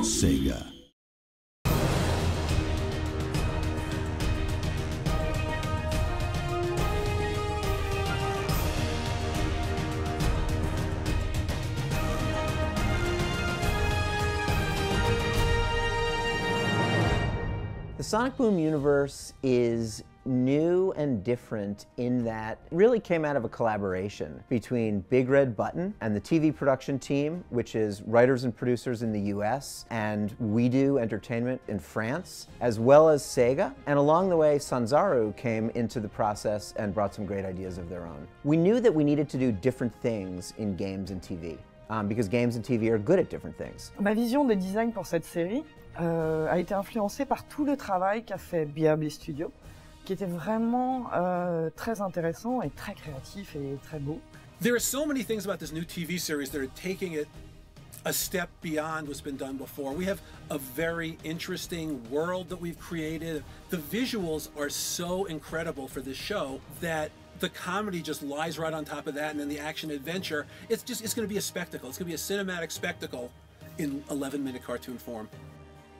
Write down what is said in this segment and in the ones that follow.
Sega. The Sonic Boom universe is new and different in that it really came out of a collaboration between Big Red Button and the TV production team, which is writers and producers in the US, and We Do Entertainment in France, as well as Sega. And along the way, Sanzaru came into the process and brought some great ideas of their own. We knew that we needed to do different things in games and TV, because games and TV are good at different things. Ma vision des designs pour cette série a été influencée par tout le travail qu'a fait BRB Studio, qui était vraiment très intéressant et très créatif et très beau. There are so many things about this new TV series that are taking it a step beyond what's been done before. We have a very interesting world that we've created. The visuals are so incredible for this show that the comedy just lies right on top of that, and then the action adventure, it's going to be a spectacle. It's going to be a cinematic spectacle in 11-minute cartoon form.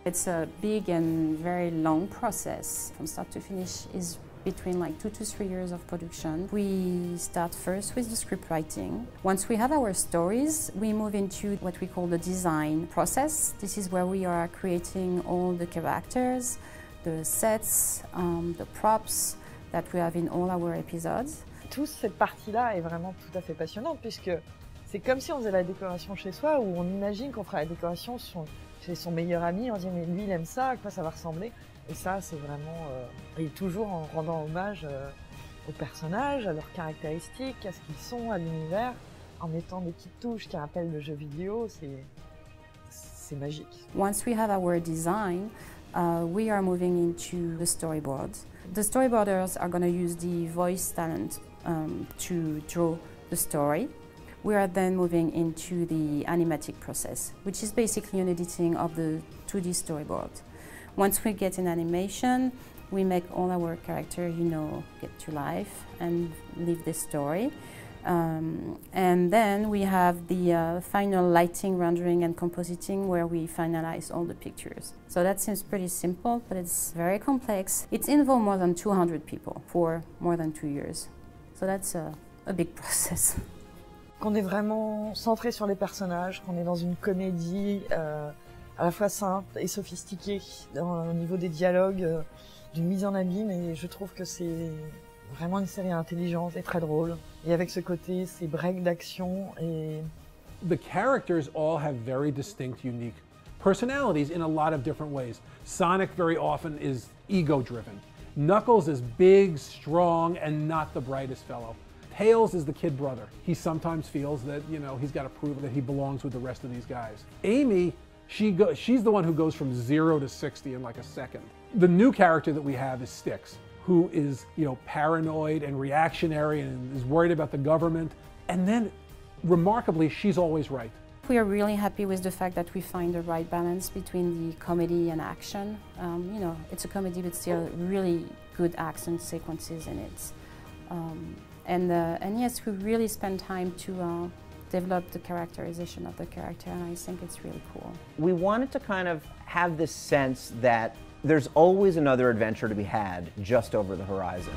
It's a big and very long process. From start to finish is between like 2 to 3 years of production. We start first with the script writing. Once we have our stories, we move into what we call the design process. This is where we are creating all the characters, the sets, the props that we have in all our episodes. Toute cette partie-là est vraiment tout à fait passionnante puisque c'est comme si on faisait la décoration chez soi où on imagine qu'on fera la décoration chez son meilleur ami, on se dit mais lui il aime ça, à quoi ça va ressembler? Et ça c'est vraiment, et toujours en rendant hommage aux personnages, à leurs caractéristiques, à ce qu'ils sont, à l'univers, en mettant des petites touches qui rappellent le jeu vidéo, c'est magique. Once we have our design, we are moving into the storyboards. The storyboarders are going to use the voice talent to draw the story. We are then moving into the animatic process, which is basically an editing of the 2D storyboard. Once we get in animation, we make all our characters, get to life and live this story. And then we have the final lighting, rendering and compositing where we finalize all the pictures. So that seems pretty simple, but it's very complex. It's involved more than 200 people for more than 2 years. So that's a big process. Qu'on est vraiment centré sur les personnages, qu'on est dans une comédie à la fois simple et sophistiquée au niveau des dialogues, d'une mise en abîme, et je trouve que c'est vraiment une série intelligente et très drôle. Et avec ce côté, ces breaks d'action et... The characters all have very distinct, unique personalities in a lot of different ways. Sonic very often is ego-driven. Knuckles is big, strong, and not the brightest fellow. Tails is the kid brother. He sometimes feels that, he's got to prove that he belongs with the rest of these guys. Amy, she's the one who goes from 0 to 60 in like a second. The new character that we have is Styx, who is, paranoid and reactionary and is worried about the government. And then, remarkably, she's always right. We are really happy with the fact that we find the right balance between the comedy and action. It's a comedy, but still really good action sequences in it. And yes, we really spend time to develop the characterization of the character, and I think it's really cool. We wanted to kind of have this sense that there's always another adventure to be had just over the horizon.